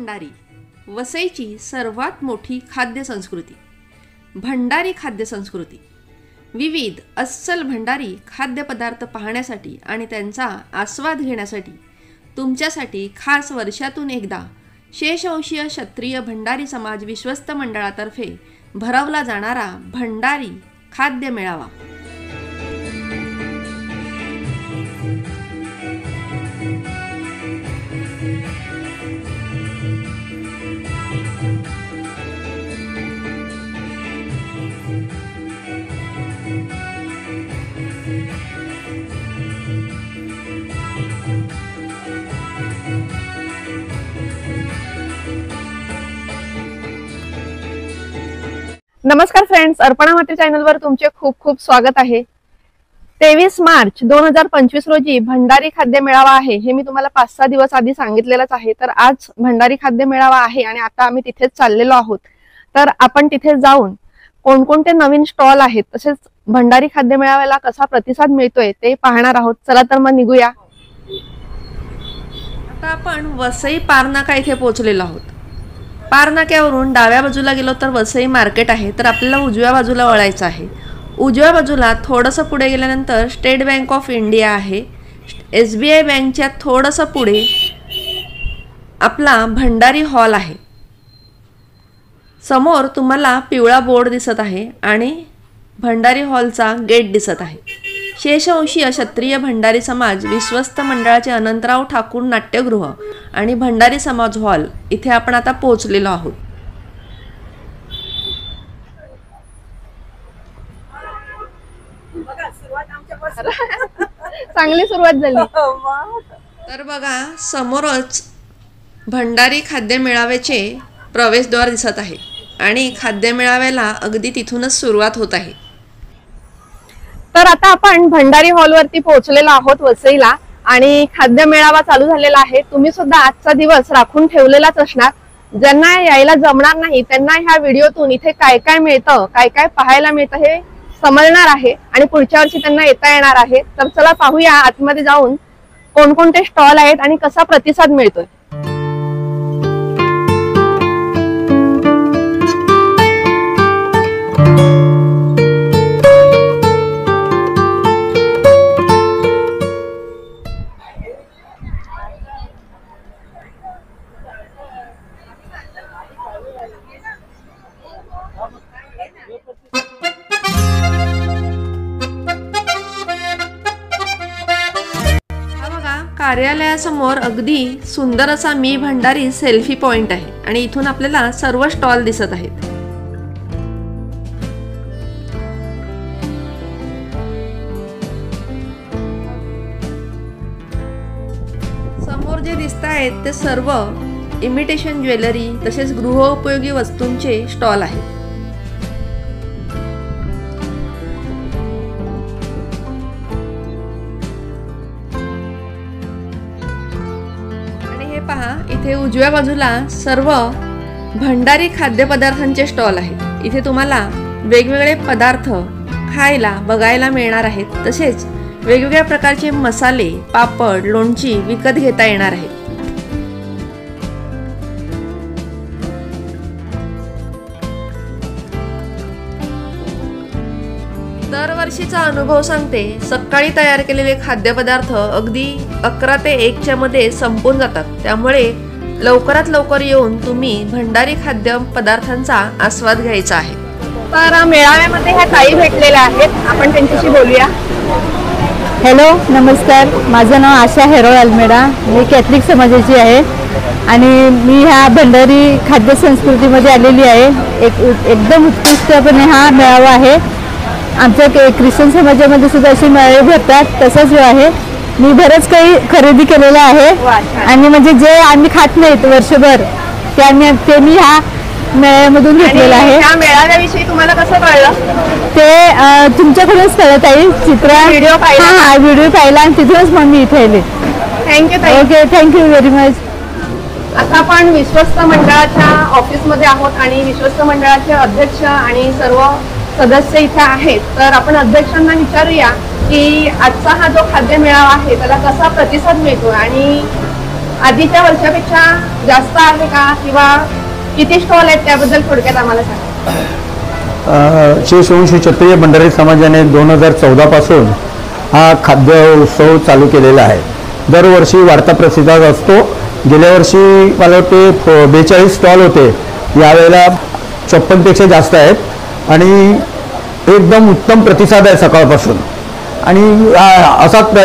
भंडारी वसईची सर्वात मोठी खाद्य संस्कृती। भंडारी खाद्य संस्कृती विविध अस्सल भंडारी खाद्यपदार्थ पाहण्यासाठी आणि त्यांचा आस्वाद घेण्यासाठी तुमच्यासाठी खास वर्षातून एकदा शेषवंशीय क्षत्रिय भंडारी समाज विश्वस्त मंडळातर्फे भरवला जाणारा भंडारी खाद्य मेळावा। नमस्कार फ्रेंड्स, अर्पणा माते चॅनलवर तुमचे खूप खूप स्वागत आहे। 23 मार्च 2025 रोजी भंडारी खाद्य मेळावा आहे हे मी तुम्हाला 5-6 दिवस आधी सांगितलेलंच आहे। तर आज भंडारी खाद्य मेळावा आहे आणि आता आम्ही तिथेच चाललेलो आहोत। तर आपण तिथे जाऊन कोणकोणते नवीन स्टॉल आहेत तसेच भंडारी खाद्य मेळाव्याला कसा प्रतिसाद मिळतोय ते पाहणार आहोत। चला तर मग निघूया। आता आपण वसई पारनाका इथे पोहोचलेलो आहोत। पारनाक्यावरून डाव्या बाजूला गेलो तर वसई मार्केट आहे, तर आपल्याला उजव्या बाजूला वळायचं आहे। उजव्या बाजूला थोडंसं पुढे गेल्यानंतर स्टेट बँक ऑफ इंडिया आहे। SBI बँकच्या थोडंसं पुढे आपला भंडारी हॉल आहे। समोर तुम्हाला पिवळा बोर्ड दिसत आहे आणि भंडारी हॉलचा गेट दिसत आहे। शेषवंशीय क्षत्रिय भंडारी समाज विश्वस्त मंडळाचे अनंतराव ठाकूर नाट्यगृह आणि भंडारी समाज हॉल इथे आपण आता पोहोचलेलो आहोत। चांगली सुरुवात झाली। तर बघा, समोरच भंडारी खाद्य मेळाव्याचे प्रवेशद्वार दिसत आहे आणि खाद्य मेळाव्याला अगदी तिथूनच सुरुवात होत आहे। तर आता आपण भंडारी हॉल वरती पोहोचलेलो आहोत वसईला आणि खाद्य मेळावा चालू झालेला आहे। तुम्ही सुद्धा आजचा दिवस राखून ठेवलेलाच असणार। ज्यांना यायला जमणार नाही त्यांना ह्या व्हिडिओतून इथे काय काय मिळतं, काय काय पाहायला मिळतं हे समजणार आहे आणि पुढच्या वर्षी त्यांना येता येणार आहे। तर चला पाहूया आतमध्ये जाऊन कोणकोणते स्टॉल आहेत आणि कसा प्रतिसाद मिळतोय। कार्यालयासमोर अगदी सुंदर असा मी भंडारी सेल्फी पॉइंट आहे आणि इथून आपल्याला सर्व स्टॉल दिसत आहेत। समोर जे दिसत आहेत ते सर्व इमिटेशन ज्वेलरी तसेच गृहोपयोगी वस्तूंचे स्टॉल आहेत। पहा, इथे उजव्या बाजूला सर्व भंडारी खाद्यपदार्थांचे स्टॉल आहेत। इथे तुम्हाला वेगवेगळे पदार्थ खायला बघायला मिळणार आहेत। तसेच वेगवेगळ्या प्रकारचे मसाले, पापड, लोणची विकत घेता येणार आहेत। दरवर्षीचा अनुभव सांगते, सकाळी तयार केलेले खाद्यपदार्थ अगदी 11 ते 1च्या मध्ये संपून जातात। त्यामुळे लवकरात लवकर येऊन तुम्ही भंडारी खाद्य पदार्थांचा आस्वाद घ्यायचा आहे। तर मेळाव्यामध्ये ह्या ताई भेटलेल्या आहेत, आपण त्यांच्याशी बोलूया। हॅलो, नमस्कार। माझं नाव आशा हेरोळ अल्मेडा, मी कॅथलिक समाजाची आहे आणि मी ह्या भंडारी खाद्य संस्कृतीमध्ये आलेली आहे। एकदम उत्कृष्टपणे हा मेळावा आहे। आमच्या ख्रिश्चन समाजामध्ये सुद्धा असे मेळावे भरतात, तसंच आहे। मी बरंच काही खरेदी केलेलं आहे आणि म्हणजे जे आम्ही खात नाहीत वर्षभर ते मी ह्या मेळाव्यामधून घेतलेलं आहे। या मेळाव्याविषयी तुम्हाला कसं कळलं? ते तुमच्याकडूनच कळत आहे। चित्र व्हिडिओ पाहिला आणि तिथूनच मग मी इथे आले। थँक्यू ताई। Okay, thank you very much. आता आपण विश्वस्त मंडळाच्या ऑफिसमध्ये आहोत आणि विश्वस्त मंडळाचे अध्यक्ष आणि सर्व सदस्य इथे आहेत। तर आपण अध्यक्षांना विचारूया की आजचा हा जो खाद्य मेळावा आहे त्याला कसा प्रतिसाद मिळतो आणि आधीच्या वर्षापेक्षा जास्त आहे का किंवा किती स्टॉल आहेत त्याबद्दल थोडक्यात आम्हाला सांगा। श्री सोमश्री क्षत्रिय भंडारी समाजाने 2014 पासून हा खाद्य उत्सव चालू केलेला आहे। दरवर्षी वाढता प्रतिसाद असतो। गेल्या वर्षी मला वाटते 42 स्टॉल होते, यावेळेला 54 पेक्षा जास्त आहेत आणि एकदम उत्तम प्रतिसाद आहे सकाळपासून। आणि असाच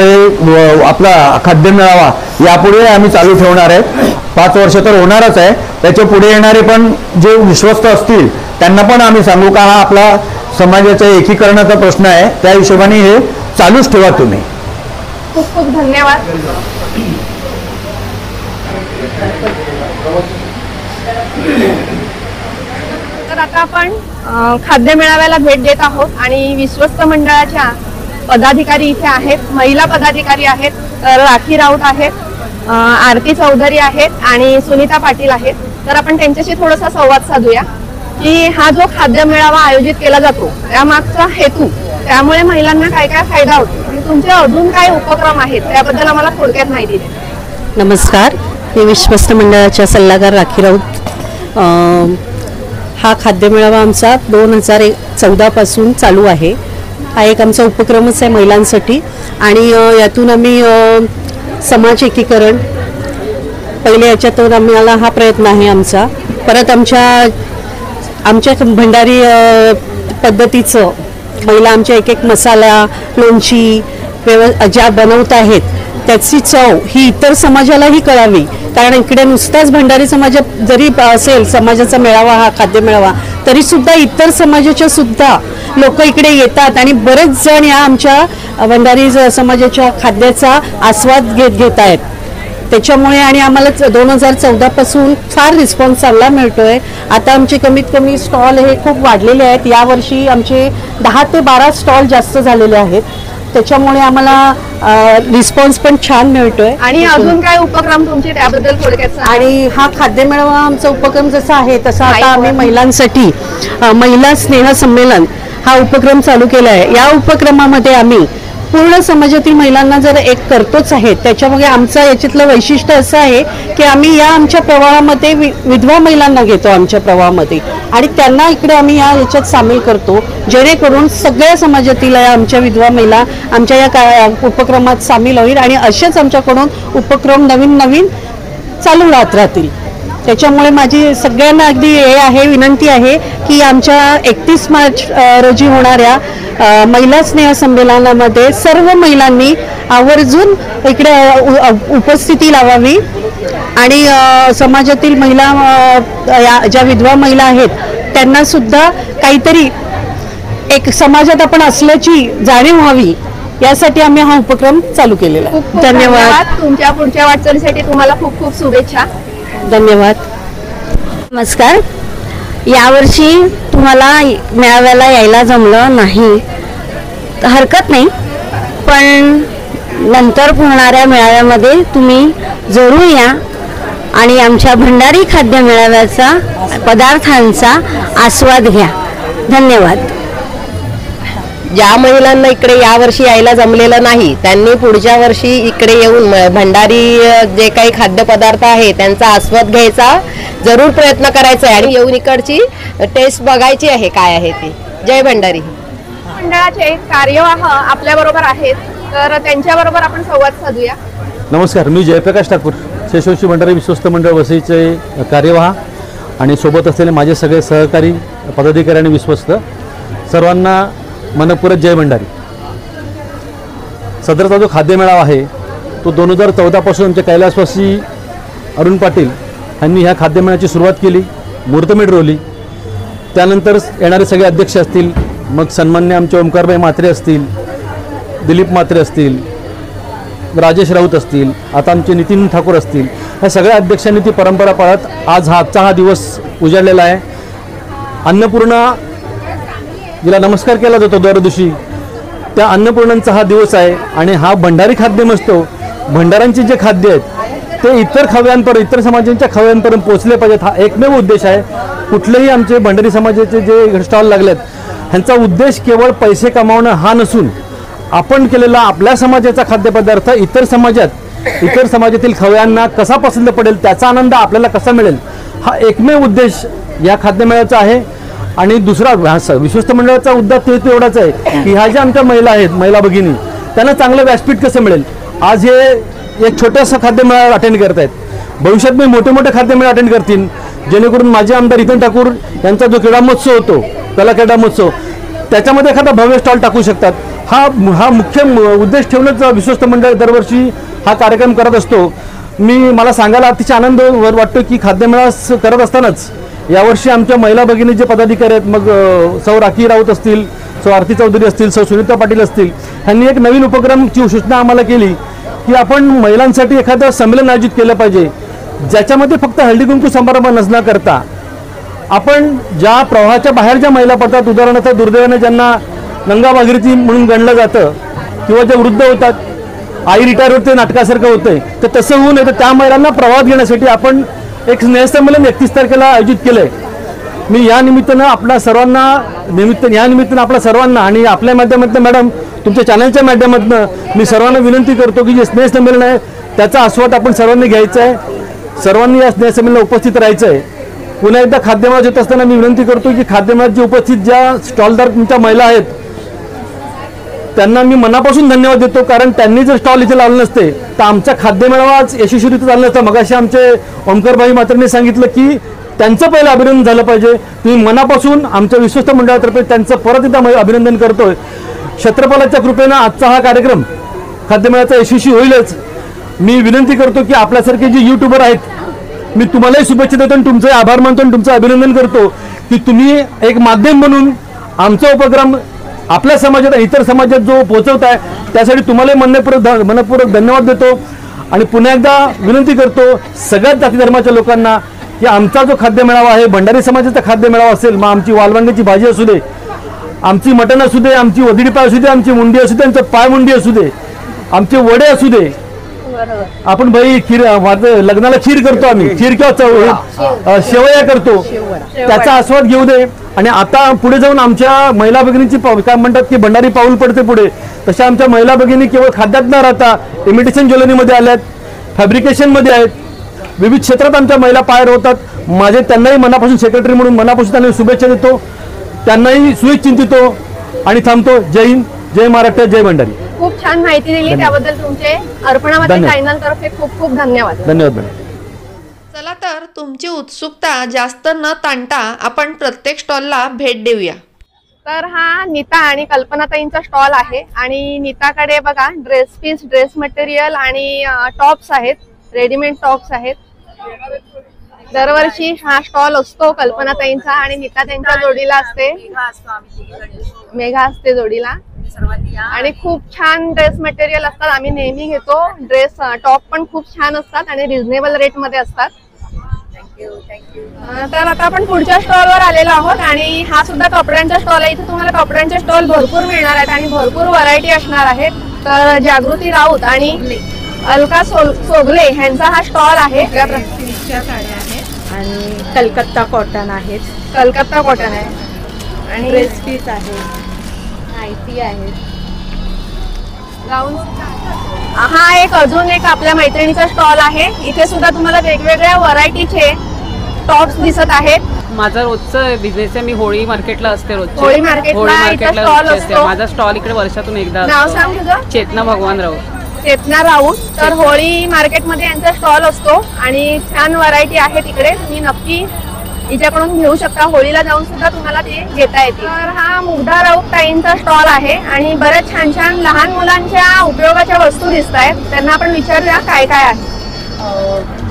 आपला खाद्य मेळावा यापुढे आम्ही चालू ठेवणार आहे। 5 वर्ष तर होणारच आहे, त्याच्या पुढे येणारे पण जे विश्वस्त असतील त्यांना पण आम्ही सांगू का हा आपला समाजाच्या एकीकरणाचा प्रश्न आहे, त्या हिशोबाने हे चालूच ठेवा तुम्ही। खूप खूप धन्यवाद। तर आता आपण खाद्य मेळाव्याला भेट देत आहोत आणि विश्वस्त मंडळाच्या पदाधिकारी इथे आहेत, महिला पदाधिकारी आहेत, राखी राऊत आहेत, आरती चौधरी आहेत आणि सुनीता पाटील आहेत। तर आपण त्यांच्याशी थोडासा संवाद साधूया की हा जो खाद्य मेळावा आयोजित केला जातो त्यामागचा हेतू, त्यामुळे महिलांना काय काय फायदा होतो आणि तुमचे अजून काय उपक्रम आहेत त्याबद्दल आम्हाला थोडक्यात माहिती द्या। नमस्कार, मी विश्वस्त मंडळाच्या सल्लागार राखी राऊत। हा खाद्य मेळावा आमचा 2014 पासून चालू आहे। हा एक आमचा उपक्रमच आहे महिलांसाठी आणि यातून आम्ही समाज एकीकरण पहिले याच्यातून आम्हाला हा प्रयत्न आहे आमचा। परत आमच्या भंडारी पद्धतीचं महिला आमच्या एक एक मसाला लोणची ज्या बनवत आहेत त्याची चव ही इतर समाजालाही कळावी, कारण इकडे नुसताच भंडारी समाज जरी असेल समाजाचा मेळावा हा खाद्य मेळावा तरी सुद्धा इतर समाजाच्या सुद्धा लोक इकडे येतात आणि बरेच जण या आमच्या भंडारी समाजाच्या खाद्याचा आस्वाद घेत आहेत। त्याच्यामुळे आणि आम्हाला 2014 पासून फार रिस्पॉन्स चांगला मिळतोय। आता आमचे कमीत कमी स्टॉल हे खूप वाढलेले आहेत। यावर्षी आमचे 10 ते 12 स्टॉल जास्त झालेले आहेत, त्याच्यामुळे आम्हाला रिस्पॉन्स पण छान मिळतोय। आणि अजून काय उपक्रम तुमचे त्याबद्दल थोडक्यात सांगा। आणि हा खाद्य मेळावा आमचा उपक्रम जसा आहे तसा आता आम्ही महिलांसाठी महिला स्नेह संमेलन हा उपक्रम चालू केला आहे। या उपक्रमामध्ये आम्ही पूर्ण समाजातील महिलांना जर एक करतोच आहे, त्याच्यामुळे आमचं याच्यातलं वैशिष्ट्य असं आहे की आम्ही या आमच्या प्रवाहामध्ये विधवा महिलांना घेतो आमच्या प्रवाहामध्ये आणि त्यांना इकडे आम्ही याच्यात सामील करतो, जेणेकरून सगळ्या समाजातील आमच्या विधवा महिला आमच्या या उपक्रमात सामील होईल आणि असेच आमच्याकडून उपक्रम नवीन नवीन चालू राहतील। त्याच्यामुळे माझी सगळ्यांना अगदी हे आहे विनंती आहे की आमच्या 31 मार्च रोजी होणाऱ्या महिला स्नेह संमेलनामध्ये सर्व महिलांनी आवर्जून इकडे उपस्थिती लावावी आणि समाजातील महिला ज्या विधवा महिला आहेत त्यांना सुद्धा काहीतरी एक समाजात आपण असल्याची जाणीव व्हावी, यासाठी आम्ही हा उपक्रम चालू केलेला आहे। धन्यवाद। तुमच्या पुढच्या वाटचालीसाठी तुम्हाला खूप खूप शुभेच्छा। धन्यवाद। नमस्कार, यावर्षी तुम्हाला मेळाव्याला यायला जमलं नाही हरकत नाही, पण नंतर होणाऱ्या मेळाव्यामध्ये तुम्ही जरूर या आणि आमच्या भंडारी खाद्य मेळाव्याचा पदार्थांचा आस्वाद घ्या। धन्यवाद। ज्या महिलांना इकडे यावर्षी यायला जमलेलं नाही त्यांनी पुढच्या वर्षी इकडे येऊन भंडारी जे काही खाद्यपदार्थ आहे त्यांचा आस्वाद घ्यायचा जरूर प्रयत्न करायचा आहे आणि येऊन इकडची टेस्ट बघायची आहे काय आहे ती। जय भंडारी। मंडळाचे कार्यवाह आपल्या बरोबर आहेत, तर त्यांच्या बरोबर आपण संवाद साधूया। नमस्कार, मी जयप्रकाश ठाकूर, श्री भंडारी विश्वस्त मंडळ वसईचे कार्यवाह आणि सोबत असलेले माझे सगळे सहकारी पदाधिकारी आणि विश्वस्त सर्वांना मनपूर्वक जय भंडारी। सदरचा जो खाद्य मेळावा आहे तो 2014 पासून आमच्या कैलासवासी अरुण पाटील यांनी ह्या खाद्य मेळाव्याची सुरुवात केली, मुहूर्तमेढ रोवली। त्यानंतर येणारे सगळे अध्यक्ष असतील, मग सन्मान्य आमचे ओमकारभाई म्हात्रे असतील, दिलीप म्हात्रे असतील, राजेश राऊत असतील, आता आमचे नितीन ठाकूर असतील, ह्या सगळ्या अध्यक्षांनी ती परंपरा पाळत आज आजचा हा दिवस उजाडलेला आहे। अन्नपूर्णा जिला नमस्कार केला जातो दर दिवशी, त्या अन्नपूर्णांचा हा दिवस आहे आणि हा भंडारी खाद्य नसतो। भंडारांचे जे खाद्य आहेत ते इतर खव्यांपर्यंत, इतर समाजांच्या खव्यांपर्यंत पोहोचले पाहिजेत, हा एकमेव उद्देश आहे। कुठलेही आमचे भंडारी समाजाचे जे स्टॉल लागलेत ह्यांचा उद्देश केवळ पैसे कमावणं हा नसून आपण केलेला आपल्या समाजाचा खाद्यपदार्थ इतर समाजात इतर समाजातील खवयांना कसा पसंत पडेल, त्याचा आनंद आपल्याला कसा मिळेल, हा एकमेव उद्देश या खाद्यमेळ्याचा आहे. आणि दुसरा विश्वस्त मंडळाचा उद्देश तो एवढाच आहे की ह्या ज्या आमच्या महिला आहेत, महिला भगिनी, त्यांना चांगलं व्यासपीठ कसं मिळेल. आज हे एक छोटंसं खाद्यमेळा अटेंड करत आहेत, भविष्यात मी मोठे मोठे खाद्यमेळे अटेंड करतील, जेणेकरून माझे आमदार हितेन ठाकूर यांचा जो क्रीडा महोत्सव होतो, कला क्रीडा महोत्सव, त्याच्यामध्ये एखादा भव्य स्टॉल टाकू शकतात. हा मुख्य उद्देश ठेवूनच विश्वस्त मंडळ दरवर्षी हा कार्यक्रम करत असतो. मला सांगायला अतिशय आनंद वाटतो की खाद्यमेळा करत असतानाच यावर्षी आमच्या महिला भगिनी जे पदाधिकारी आहेत, मग सौ राखी राऊत असतील, सौ आरती चौधरी असतील, सौ सुनीता पाटील असतील, यांनी एक नवीन उपक्रमची सूचना आम्हाला केली की आपण महिलांसाठी एखादं संमेलन आयोजित केलं पाहिजे, ज्याच्यामध्ये फक्त हळदी कुंकू समारंभ न करता आपण ज्या प्रवाहाच्या बाहेर ज्या महिला पडतात, उदाहरणार्थ दुर्दैवाने ज्यांना गंगा भागीरथी म्हणून गणलं जातं, किंवा ज्या वृद्ध होतात, आई रिटायर होते, नाटकासारखं होतंय, तर तसं होऊ नये, तर त्या महिलांना प्रवाहात घेण्यासाठी आपण एक स्नेहसंमेलन 31 तारखेला आयोजित केलंय. मी या निमित्तानं आपल्या सर्वांना आपल्या सर्वांना आणि आपल्या माध्यमातून मॅडम, तुमच्या चॅनलच्या माध्यमातून मी सर्वांना विनंती करतो की जे स्नेहसंमेलन आहे त्याचा आस्वाद आपण सर्वांनी घ्यायचा आहे, सर्वांनी या स्नेहसंमेलनाला उपस्थित राहायचं आहे. पुन्हा एकदा खाद्यमेळा येत असताना मी विनंती करतो की खाद्यमेळ्यात जे उपस्थित ज्या स्टॉलदार तुमच्या महिला आहेत त्यांना मी मनापासून धन्यवाद देतो, कारण त्यांनी जर स्टॉल इथे लावले नसते तर आमचा खाद्यमेळावाच यशस्वीरित्या झाला नसता. मगाशी आमचे ओमकारभाई मात्रेंनी सांगितलं की त्यांचं पहिलं अभिनंदन झालं पाहिजे. मी मनापासून आमच्या विश्वस्त मंडळातर्फे त्यांचं परत एकदा अभिनंदन करतोय. छत्रपतीच्या कृपेनं आजचा हा कार्यक्रम खाद्यमेळ्याचा यशस्वी होईलच. मी विनंती करतो की आपल्यासारखे जे यूट्यूबर आहेत, मी तुम्हालाही शुभेच्छा देतो आणि तुमचे आभार मानतो आणि तुमचं अभिनंदन करतो की तुम्ही एक माध्यम म्हणून आमचा उपक्रम आपल्या समाजात इतर समाजात जो पोहोचवत आहे त्यासाठी तुम्हालाही मनपूर्वक धन्यवाद देतो. आणि पुन्हा एकदा विनंती करतो सगळ्याच जाती धर्माच्या लोकांना की आमचा जो खाद्यमेळावा आहे, भंडारी समाजाचा खाद्यमेळावा असेल, मग आमची वालवांग्याची भाजी असू दे, आमची मटण असू दे, आमची वधिडी पाय असू दे, आमची मुंडी असू दे, आमचं पाय मुंडी असू दे, आमचे वडे असू दे, आपण बाई खीर, लग्नाला खीर करतो आम्ही, खीर किंवा शेवया करतो, त्याचा आस्वाद घेऊ दे. आणि आता पुढे जाऊन आमच्या महिला भगिनींची काय म्हणतात की भंडारी पाऊल पडते पुढे, तशा आमच्या महिला भगिनी केवळ खाद्यात न राहता इमिटेशन ज्वेलरीमध्ये आल्यात, फॅब्रिकेशनमध्ये आहेत, विविध क्षेत्रात आमच्या महिला पाय रोवतात. माझे त्यांनाही मनापासून सेक्रेटरी म्हणून मनापासून त्यांना शुभेच्छा देतो, त्यांनाही शुभेच्छिंतितो आणि थांबतो. जय हिंद, जय महाराष्ट्र, जय भंडारी. खूप छान माहिती दिली, त्याबद्दल तुमचे अर्पणामध्ये चॅनल तर्फे खूप खूप धन्यवाद. धन्यवाद मॅडम. चला तर तुमची उत्सुकता जास्त न ताणता आपण प्रत्येक स्टॉलला भेट देऊया. तर हा नीता आणि कल्पनाताईंचा स्टॉल आहे आणि नीताकडे बघा ड्रेस पीस, ड्रेस मटेरियल आणि टॉप्स आहेत, रेडीमेड टॉप्स आहेत. दरवर्षी हा स्टॉल असतो कल्पनाताईंचा आणि नीता त्यांच्या जोडीला असते, मेघा असते जोडीला. आणि खूप छान ड्रेस मटेरियल असतात, आम्ही नेहमी घेतो. ड्रेस टॉप पण खूप छान असतात आणि रिझनेबल रेट मध्ये असतात. तर आता आपण पुढच्या स्टॉलवर आलेलो आहोत आणि हा सुद्धा कपड्यांचा स्टॉल आहे. इथे तुम्हाला कपड्यांचे स्टॉल भरपूर मिळणार आहेत आणि भरपूर व्हरायटी असणार आहेत. तर जागृती राऊत आणि अलका सोगले यांचा हा स्टॉल आहे. साड्या आहेत आणि कलकत्ता कॉटन आहेत, कलकत्ता कॉटन आहे आणि ड्रेस पीस आहे, नाईटी आहे, गाऊन. हा एक अजून एक आपल्या मैत्रिणीचा स्टॉल आहे. इथे सुद्धा तुम्हाला वेगवेगळ्या व्हरायटीचे टॉप्स दिसत आहेत. माझा रोजचं बिझनेस आहे, मी होळी मार्केटला असते रोज. होळी मार्केटला असतो. माझा स्टॉल इकडे वर्षातून एकदा. नाव सांग तुझं? चेतना भगवान राऊत. चेतना राऊत. तर होळी मार्केटमध्ये यांचा स्टॉल असतो आणि छान व्हरायटी आहे तिकडे, तुम्ही नक्की हिच्याकडून घेऊ शकता. होळीला जाऊन सुद्धा तुम्हाला ते घेता येते. तर हा मुग्धा राऊत ताईंचा स्टॉल आहे आणि बऱ्याच छान छान लहान मुलांच्या उपयोगाच्या वस्तू दिसत आहेत. त्यांना आपण विचारूया काय काय आहे.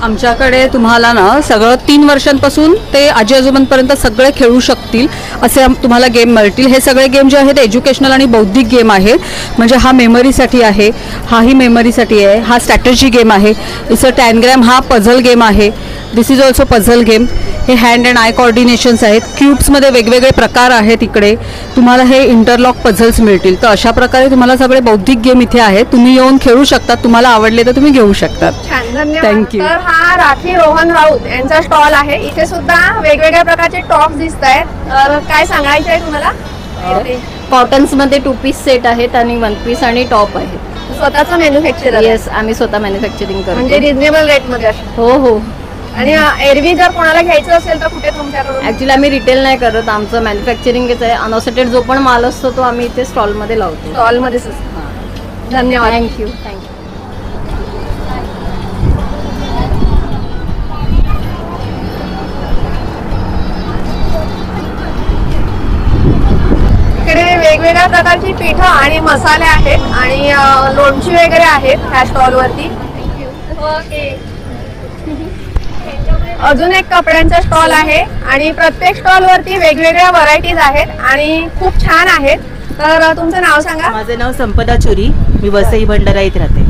आमच्याकडे तुम्हाला ना सगळं 3 वर्षांपासून ते आजी आजोबांपर्यंत सगळे खेळू शकतील असे तुम्हाला गेम मिळतील. हे सगळे गेम जे आहेत एज्युकेशनल आणि बौद्धिक गेम आहेत. म्हणजे हा मेमरीसाठी आहे, हाही मेमरीसाठी आहे, हा स्ट्रॅटेजी गेम आहे. इट्स अ टॅनग्रॅम, हा पझल गेम आहे. दिस इज ऑल्सो पझल गेम. हे हँड अँड आय कॉर्डिनेशन्स आहेत. क्यूब्समध्ये वेगवेगळे प्रकार आहेत. इकडे तुम्हाला हे इंटरलॉक पझल्स मिळतील. तर अशा प्रकारे तुम्हाला सगळे बौद्धिक गेम इथे आहेत, तुम्ही येऊन खेळू शकता. तुम्हाला आवडले तर तुम्ही घेऊ शकतात. छान, धन्यवाद. थँक्यू. तर हा राखी रोहन राऊत यांचा स्टॉल आहे. इथे सुद्धा वेगवेगळ्या प्रकारचे टॉप्स दिसत आहेत. तर काय सांगायचं आहे तुम्हाला? कॉटन्समध्ये 2 पीस सेट आहेत आणि 1 पीस आणि टॉप आहेत. स्वतःचं मॅन्युफॅक्चर येस, आम्ही स्वतः मॅन्युफॅक्चरिंग म्हणजे करतो. रिझनेबल रेट मध्ये असतं. हो हो. आणि एरवी जर कोणाला घ्यायचं असेल तर कुठे तुमच्याकडून? ऍक्च्युली आम्ही रिटेल नाही करत, आमचं मॅन्युफॅक्चरिंगच आहे. अनऑसेटेड जो पण माल असतो तो आम्ही इथे स्टॉलमध्ये लावतो. स्टॉल मध्येच असतं. धन्यवाद. थँक्यू. इकडे वेगवेगळ्या प्रकारची पिठं आणि मसाले आहेत आणि लोणची वगैरे आहेत ह्या स्टॉल वरती. अजून एक कपड्यांचा स्टॉल आहे आणि प्रत्येक स्टॉल वरती वेगवेगळ्या व्हरायटीज आहेत आणि खूप छान आहेत. तर तुमचं नाव सांगा. माझं नाव संपदा चुरी, मी वसई भंडारा इथे राहते.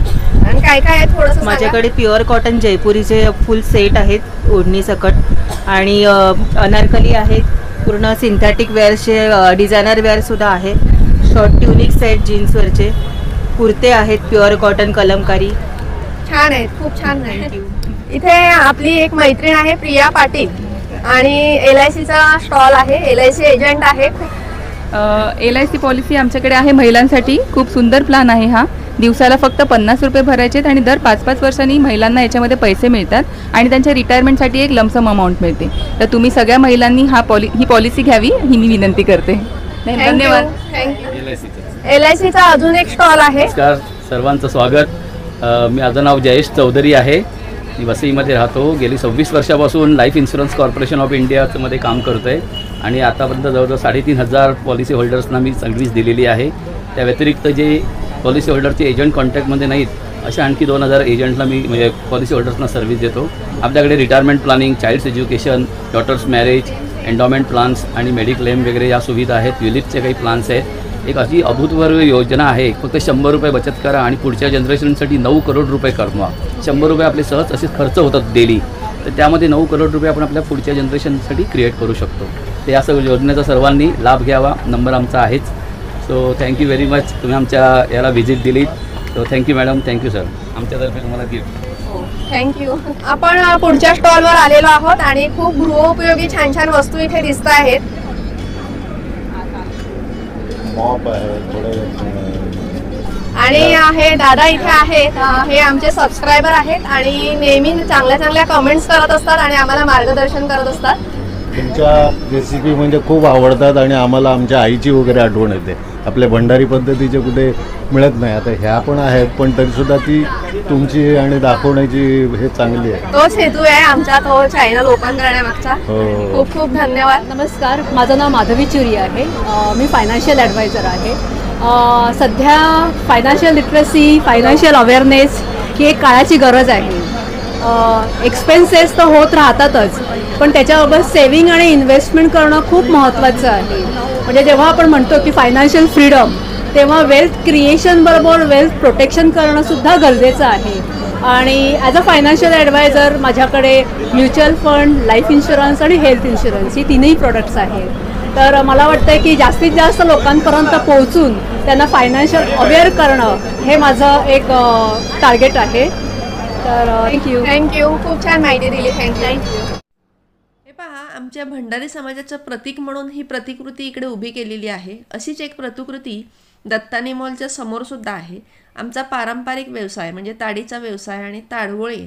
आणि काय काय आहे थोडंसं सांगा. माझ्याकडे प्युअर कॉटन जयपुरीचे फुल सेट आहेत ओढणी सकट आणि अनारकली आहेत, पूर्ण सिंथेटिक वेअरचे डिझायनर वेअर सुद्धा आहे, शॉर्ट ट्युनिक सेट जीन्सवरचे कुर्ते आहेत प्युअर कॉटन कलमकारी. छान आहेत, खूप छान आहे. इथे आपली एक मैत्रीण आहे प्रिया पाटील आणि LIC चा स्टॉल आहे. LIC एजंट आहे. LIC पॉलिसी आमच्याकडे आहे महिलांसाठी. खूप सुंदर प्लॅन आहे हा. दिवसाला फक्त 50 रुपये भरायचे आणि दर 5-5 वर्षांनी महिलांना याच्यामध्ये पैसे मिळतात आणि त्यांच्या रिटायरमेंटसाठी एक लमसम अमाऊंट मिळते. तर तुम्ही सगळ्या महिलांनी ही पॉलिसी घ्यावी ही मी विनंती करते. धन्यवाद. LIC चा अजून एक स्टॉल आहे. नमस्कार, सर्वांचं स्वागत. माझं नाव जयेश चौधरी आहे. मी वसईमध्ये राहतो. गेली 26 वर्षापासून लाईफ इन्शुरन्स कॉर्पोरेशन ऑफ इंडियामध्ये काम करतो आहे आणि आतापर्यंत जवळजवळ 3,500 पॉलिसी होल्डर्सना मी सर्व्हिस दिलेली आहे. त्या व्यतिरिक्त जे पॉलिसी होल्डरचे एजंट कॉन्टॅक्टमध्ये नाहीत अशा आणखी 2,000 एजंटला मी म्हणजे पॉलिसी होल्डर्सना सर्व्हिस देतो. आपल्याकडे retirement planning, child's education, daughter's marriage, endowment plans आणि मेडिक्लेम वगैरे या सुविधा आहेत. विलिपचे काही प्लान्स आहेत. एक अशी अभूतपूर्व योजना आहे. फक्त 100 रुपये बचत करा आणि पुढच्या जनरेशनसाठी 9 करोड रुपये कमवा. 100 रुपये आपले सहज असे खर्च होतात डेली, तर त्यामध्ये 9 करोड रुपये आपण आपल्या पुढच्या जनरेशनसाठी क्रिएट करू शकतो. तर या सगळ्या योजनेचा सर्वांनी लाभ घ्यावा. नंबर आमचा आहेच. सो थँक्यू व्हेरी मच, तुम्ही आमच्या याला व्हिजिट दिलीत. So thank you madam, thank you sir. आमच्यातर्फे तुम्हाला गिफ्ट. थँक्यू. आपण पुढच्या स्टॉलवर आलेलो आहोत आणि खूप गृहोपयोगी छान छान वस्तू इथे दिसत आहेत. आणि हे दादा इथे आहेत. हे आमचे सबस्क्रायबर आहेत आणि नेहमी चांगल्या चांगल्या कमेंट्स करत असतात आणि आम्हाला मार्गदर्शन करत असतात. तुमच्या रेसिपी म्हणजे खूप आवडतात आणि आम्हाला आमच्या आईची वगैरे आठवण येते. आपल्या भंडारी पद्धतीचे कुठे मिळत नाही. आता ह्या पण आहेत पण तरीसुद्धा ती तुमची आणि दाखवण्याची हे चांगली आहे. तोच हेतू आहे आमचा, तो चॅनल ओपन करण्यामागचा. खूप खूप धन्यवाद. नमस्कार, माझं नाव माधवी चुरी आहे. मी फायनान्शियल ॲडवायझर आहे. सध्या फायनान्शियल लिटरसी, फायनान्शियल अवेअरनेस ही एक काळाची गरज आहे. एक्सपेन्सेस तर होत राहतातच, पण त्याच्याबरोबर सेविंग आणि इन्व्हेस्टमेंट करणं खूप महत्त्वाचं आहे. म्हणजे जेव्हा आपण म्हणतो की फायनान्शियल फ्रीडम, तेव्हा वेल्थ क्रिएशन बरोबर वेल्थ प्रोटेक्शन करणं सुद्धा गरजेचं आहे. आणि ॲज अ फायनान्शियल ॲडवायझर माझ्याकडे म्युच्युअल फंड, लाईफ इन्शुरन्स आणि हेल्थ इन्शुरन्स ही तिन्ही प्रोडक्ट्स आहेत. तर मला वाटतं की जास्तीत जास्त लोकांपर्यंत पोहोचून त्यांना फायनान्शियल अवेअर करणं हे माझं एक टार्गेट आहे. तर थँक्यू. खूप छान माहिती दिली. थँक्यू. हे पहा, आमच्या भंडारी समाजाचं प्रतीक म्हणून ही प्रतिकृती इकडे उभी केलेली आहे. अशीच एक प्रतिकृती दत्तानी मॉलच्या समोर सुद्धा आहे. आमचा पारंपरिक व्यवसाय म्हणजे ताडीचा व्यवसाय आणि ताडगोळे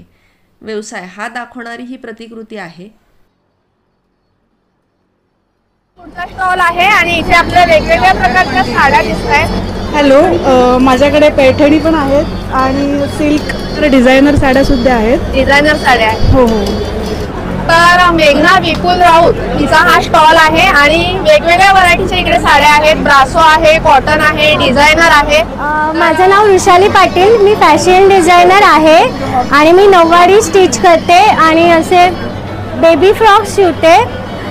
व्यवसाय हा दाखवणारी ही प्रतिकृती आहे. पुढचा स्टॉल आहे आणि इथे आपल्याला वेगवेगळ्या प्रकारच्या साड्या दिसत आहेत. हॅलो, माझ्याकडे पैठणी पण आहेत आणि सिल्क डिझायनर साड्या सुद्धा आहेत. डिझायनर साड्या आहेत. हो हो. तर मेघना विपुल राऊत हिचा हा स्टॉल आहे आणि वेगवेगळ्या व्हरायटीच्या इकडे साड्या आहेत. ब्रासो आहे, कॉटन आहे, डिझायनर आहे. माझं नाव वृषाली पाटील, मी फॅशन डिझायनर आहे आणि मी नऊवारी स्टिच करते आणि असे बेबी फ्रॉक्स शिवते.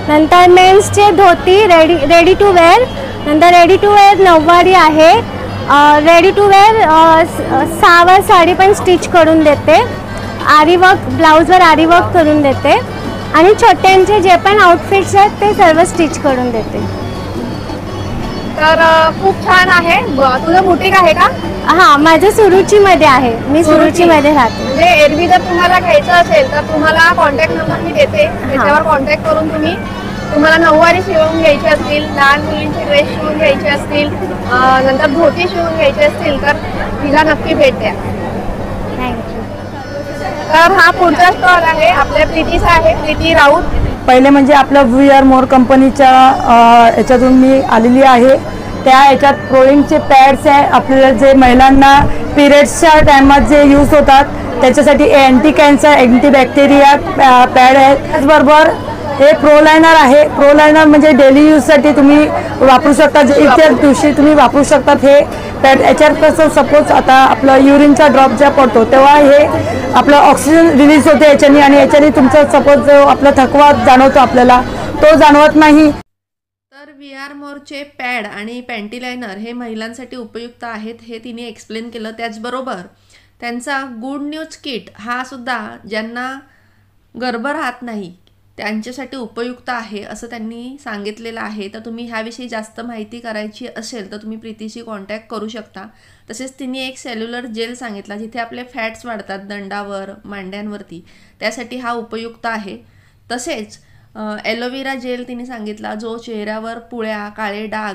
नंतर मेन्सचे धोती रेडी टू वेअर, नंतर रेडी टू वेअर नऊवारी आहे. रेडी टू वेअर 6 साडी पण स्टिच करून देते. आरी वर्क, ब्लाऊजवर आरी वर्क करून देते आणि छोट्यांचे जे पण आउटफिट्स आहेत ते सर्व स्टिच करून देते. तर खूप छान आहे. तुझं बुटीक आहे का? हां, माझं सुरुचीमध्ये आहे. मी सुरुचीमध्ये राहते. म्हणजे एरवी जर तुम्हाला घ्यायचं असेल तर तुम्हाला कॉन्टॅक्ट नंबर मी देते, त्याच्यावर कॉन्टॅक्ट करून तुम्ही तुम्हाला नऊवारी शिवून घ्यायची असतील, लहान मुलींचे ड्रेस शिवून घ्यायचे असतील, नंतर धोती शिवून घ्यायचे असतील तर तिला नक्की भेट द्या. तर हा पुढचा स्टॉल आहे आपल्या प्रीतीचा आहे, प्रीती राऊत. पहिले म्हणजे आपलं वी आर मोर कंपनीच्या याच्यातून मी आलेली आहे. त्या याच्यात प्रोईंगचे पॅड्स आहे आपल्याला, जे महिलांना पिरियड्सच्या टायमात जे यूज होतात त्याच्यासाठी anti cancer anti bacteria pad आहेत. त्याचबरोबर हे प्रो लायनर आहे. प्रो लायनर म्हणजे डेली यूजसाठी तुम्ही वापरू शकता, इतर दिवशी तुम्ही वापरू शकतात हे पॅड. याच्यात कसं सपोज आता आपलं युरिनचा ड्रॉप ज्या पडतो तेव्हा हे आपलं ऑक्सिजन रिलीज होते याच्याने, आणि याच्याने तुमचा सपोज जो आपला थकवा जाणवतो आपल्याला तो जाणवत नाही. तर VR मोरचे पॅड आणि पॅन्टी लायनर हे महिलांसाठी उपयुक्त आहेत हे तिने एक्सप्लेन केलं. त्याचबरोबर त्यांचा गुड न्यूज किट हा सुद्धा ज्यांना गर्भ राहत नाही त्यांच्यासाठी उपयुक्त आहे असं त्यांनी सांगितलेलं आहे. तर तुम्ही ह्याविषयी जास्त माहिती करायची असेल तर तुम्ही प्रीतीशी कॉन्टॅक्ट करू शकता. तसेच तिने एक सेल्युलर जेल सांगितला जिथे आपले फॅट्स वाढतात दंडावर मांड्यांवरती, त्यासाठी हा उपयुक्त आहे. तसेच ॲलोवेरा जेल तिने सांगितला जो चेहऱ्यावर पुळ्या, काळे डाग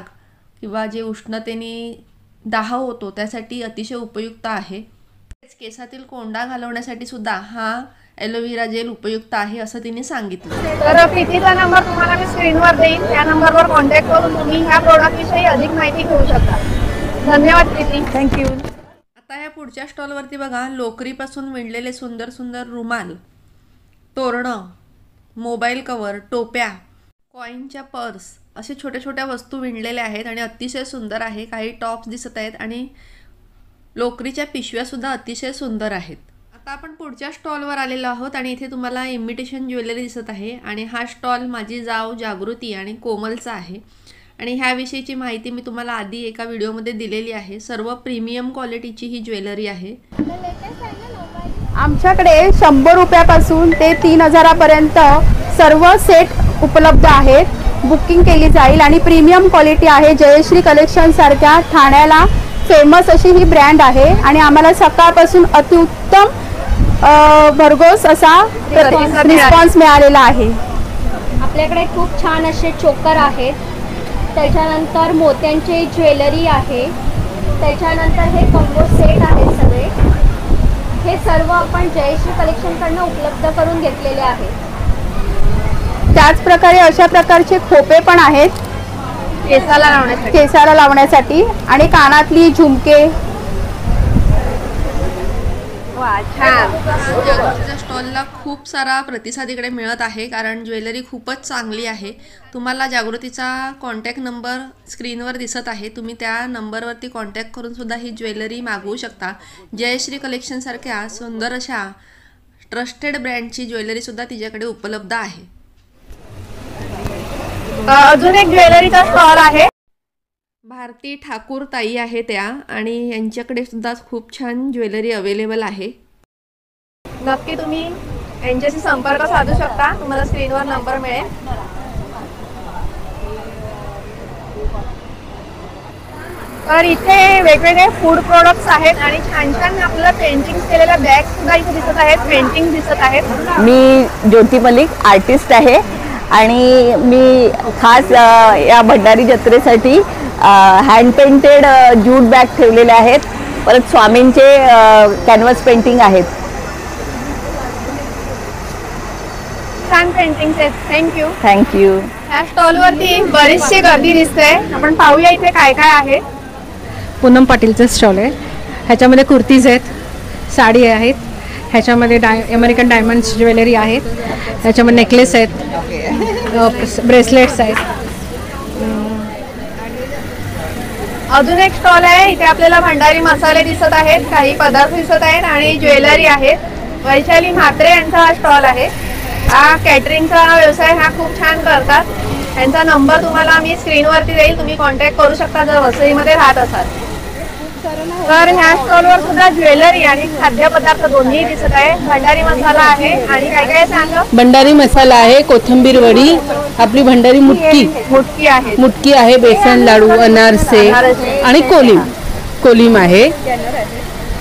किंवा जे उष्णतेने दाह होतो त्यासाठी अतिशय उपयुक्त आहे. केसातील कोंडा घालवण्यासाठी सुद्धा हा ॲलोवेरा जेल उपयुक्त आहे असं तिने सांगितलं. तर प्रीतीचा नंबर तुम्हाला मी स्क्रीनवर देईन, त्या नंबरवर कॉन्टॅक्ट करून तुम्ही ह्या प्रोडक्टविषयी अधिक माहिती घेऊ शकता. धन्यवाद प्रीती. थँक्यू. आता ह्या पुढच्या स्टॉलवरती बघा, लोकरीपासून विणलेले सुंदर सुंदर रुमाल, तोरणं, मोबाईल कवर, टोप्या, कॉईनच्या पर्स असे छोट्या छोट्या वस्तू विणलेल्या आहेत आणि अतिशय सुंदर आहे. काही टॉप्स दिसत आहेत आणि लोकरीच्या पिशव्यासुद्धा अतिशय सुंदर आहेत. आता आपण पुढच्या स्टॉलवर आलेलो आहोत आणि इथे तुम्हाला इमिटेशन ज्वेलरी दिसत आहे आणि हा स्टॉल माझी जाव जागृती आणि कोमलचा आहे आणि ह्याविषयीची माहिती मी तुम्हाला आधी एका व्हिडिओमध्ये दिलेली आहे. सर्व प्रीमियम क्वालिटीची ही ज्वेलरी आहे. आमच्याकडे 100 रुपयापासून ते 3000पर्यंत सर्व सेट उपलब्ध आहेत. बुकिंग केली जाईल आणि प्रीमियम क्वालिटी आहे. जयश्री कलेक्शन सारख्या ठाण्याला फेमस अशी ही ब्रँड आहे आणि आम्हाला सकाळपासून अतिउत्तम भरघोस असा रिस्पॉन्स मिळालेला आहे. आपल्याकडे खूप छान असे चोकर आहेत, त्याच्यानंतर मोत्यांची ज्वेलरी आहे, त्याच्यानंतर हे कॉम्बो सेट आहेत सगळे. हे सर्व आपण जयश्री कलेक्शनकडनं उपलब्ध करून घेतलेले आहे. त्याचप्रकारे अशा प्रकारचे खोपे पण आहेत केसाला लावण्यासाठी आणि कानातली झुमके. जागृतीच्या स्टॉलला खूप सारा प्रतिसाद इकडे मिळत आहे कारण ज्वेलरी खूपच चांगली आहे. तुम्हाला जागृतीचा कॉन्टॅक्ट नंबर स्क्रीनवर दिसत आहे, तुम्ही त्या नंबरवरती कॉन्टॅक्ट करून सुद्धा ही ज्वेलरी मागवू शकता. जयश्री कलेक्शनसारख्या सुंदर अशा ट्रस्टेड ब्रँडची ज्वेलरीसुद्धा तिच्याकडे उपलब्ध आहे. अजून एक ज्वेलरीचा स्टॉल आहे. भारती ठाकूर ताई आहे त्या आणि यांच्याकडे सुद्धा खूप छान ज्वेलरी अवेलेबल आहे. नक्की तुम्ही यांच्याशी संपर्क साधू शकता, तुम्हाला स्क्रीनवर नंबर मिळेल. तर इथे वेगवेगळे फूड प्रोडक्ट्स आहेत आणि छान छान आपल्याला पेंटिंग केलेल्या बॅग सुद्धा इथे दिसत आहेत, पेंटिंग दिसत आहेत. मी ज्योती मलिक आर्टिस्ट आहे आणि मी खास या भंडारी जत्रेसाठी हँड पेंटेड ज्यूट बॅग ठेवलेले आहेत. परत स्वामींचे कॅनव्हास पेंटिंग आहेत. छान पेंटिंग्स आहेत. थँक्यू. थँक्यू. या स्टॉलवरती बरीचशी गर्दी दिसते, आपण पाहूया इथे काय काय आहे. पूनम पाटीलचं स्टॉल आहे. ह्याच्यामध्ये कुर्तीज आहेत, साडी आहेत, ह्याच्यामध्ये अमेरिकन डायमंड्स ज्वेलरी आहेत, ह्याच्यामध्ये नेकलेस आहेत, ब्रेसलेट्स आहेत. अजून एक स्टॉल आहे, इथे आपल्याला भंडारी मसाले दिसत आहेत, काही पदार्थ दिसत आहेत आणि ज्वेलरी आहेत. वैशाली म्हात्रे यांचा हा स्टॉल आहे. हा कॅटरिंगचा व्यवसाय हा खूप छान करतात. त्यांचा नंबर तुम्हाला मी स्क्रीनवरती देईल, तुम्ही कॉन्टॅक्ट करू शकता जर वसईमध्ये राहत असाल. तर ह्या स्टॉलवर सुद्धा ज्वेलरी आणि खाद्यपदार्थ दोन्ही दिसत आहे. भंडारी मसाला आहे आणि काय काय सांगा. भंडारी मसाला आहे, कोथिंबीर वडी, आपली भंडारी मुटकी आहे, मुटकी आहे, बेसन लाडू, अनारसे आणि कोलिम आहे.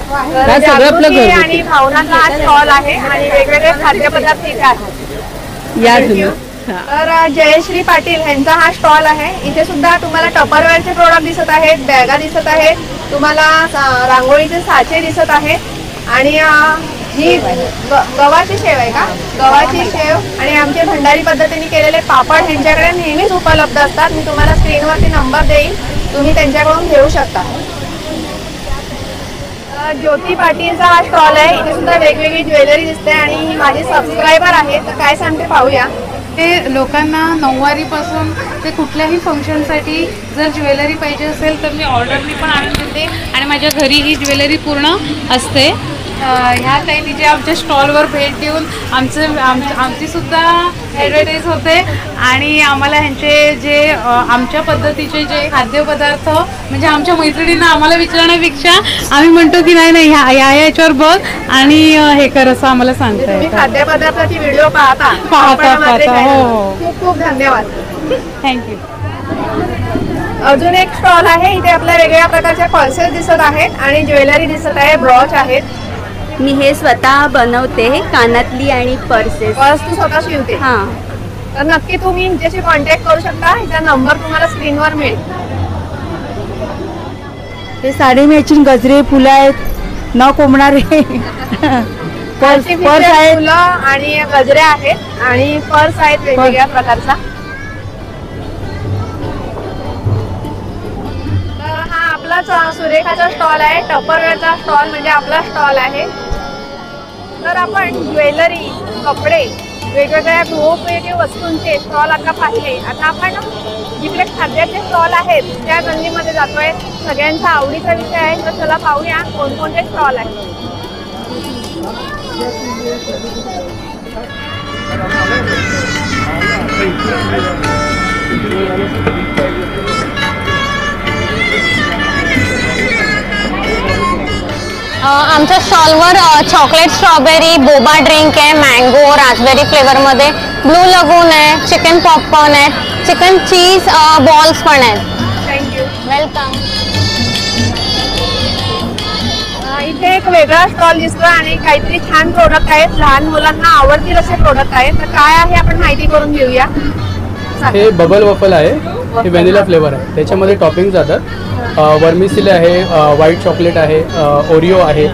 सगळं आपलं आणि भावनाचा हा स्टॉल आहे आणि वेगवेगळे खाद्यपदार्थ इथे आहेत. या तुम्ही. तर जयश्री पाटील यांचा हा स्टॉल आहे. इथे सुद्धा तुम्हाला टपरवेअरचे प्रोडक्ट दिसत आहेत, बॅगा दिसत आहेत, तुम्हाला रांगोळीचे साचे दिसत आहेत आणि ही गव्हाची शेव आहे का, गव्हाची शेव आणि आमचे भंडारी पद्धतीने केलेले पापड यांच्याकडे नेहमीच उपलब्ध असतात. मी तुम्हाला स्क्रीनवरती नंबर देईन, तुम्ही त्यांच्याकडून घेऊ शकता. ज्योती पाटीलचा हा स्टॉल आहे. इथे सुद्धा वेगवेगळी ज्वेलरी दिसते आणि ही माझी सबस्क्रायबर आहे, तर काय सांगते पाहूया. ते लोकांना नऊवारीपासून ते कुठल्याही फंक्शनसाठी जर ज्वेलरी पाहिजे असेल तर मी ऑर्डरनी पण आणून देते आणि माझ्या घरी ही ज्वेलरी पूर्ण असते. ह्या काही तिचे आमच्या स्टॉलवर भेट देऊन आमचीसुद्धा ॲडव्हर्टाईज होते आणि आम्हाला ह्यांचे जे आमच्या पद्धतीचे जे खाद्यपदार्थ म्हणजे आमच्या मैत्रिणींना आम्हाला विचारण्यापेक्षा आम्ही म्हणतो की नाही याच्यावर बघ आणि हे कर असं आम्हाला सांगता येतं. खाद्यपदार्थाची व्हिडिओ पाहता. हो, खूप खूप धन्यवाद. थँक्यू. अजून एक स्टॉल आहे. इथे आपल्या वेगवेगळ्या प्रकारच्या पल्सेस दिसत आहेत आणि ज्वेलरी दिसत आहे, ब्रॉच आहेत. मी हे स्वतः बनवते, कानातली आणि पर्सेस. पर्स तू स्वतः शिवते? हां. तर नक्की तुम्ही हिच्याशी कॉन्टॅक्ट करू शकता. हिचा नंबर तुम्हाला स्क्रीनवर मिळेल. हे साडी मॅचिंग गजरे फुलं आहेत, न कोंबणारे पर्स आहेत, फुलं आणि गजरे आहेत आणि पर्स आहेत वेगवेगळ्या प्रकारचा. सुरेखाचा स्टॉल आहे, टपरवेअरचा स्टॉल म्हणजे आपला स्टॉल आहे. तर आपण ज्वेलरी, कपडे, वेगवेगळ्या गृहोपयोगी वस्तूंचे स्टॉल आता पाहिले. आता आपण जिकडे खाद्याचे स्टॉल आहेत त्या गल्लीमध्ये जातोय. सगळ्यांचा आवडीचा विषय आहे, तर चला पाहूया कोणकोणते स्टॉल आहेत. आमच्या स्टॉलवर चॉकलेट स्ट्रॉबेरी बोबा ड्रिंक आहे, मँगो रास्पबेरी फ्लेवरमध्ये, ब्लू लगून आहे, चिकन पॉपकॉर्न आहे, चिकन चीज बॉल्स पण आहेत. थँक्यू. वेलकम. इथे एक वेगळा स्टॉल दिसतो आणि काहीतरी छान प्रोडक्ट आहेत, लहान मुलांना आवडतील असे प्रोडक्ट आहेत. तर काय आहे आपण माहिती करून घेऊया. हे बबल वफल आहे, हे व्हॅनिला फ्लेवर आहे. त्याच्यामध्ये टॉपिंग जातात, वर्मिसिल आहे, व्हाईट चॉकलेट आहे, ओरिओ आहे.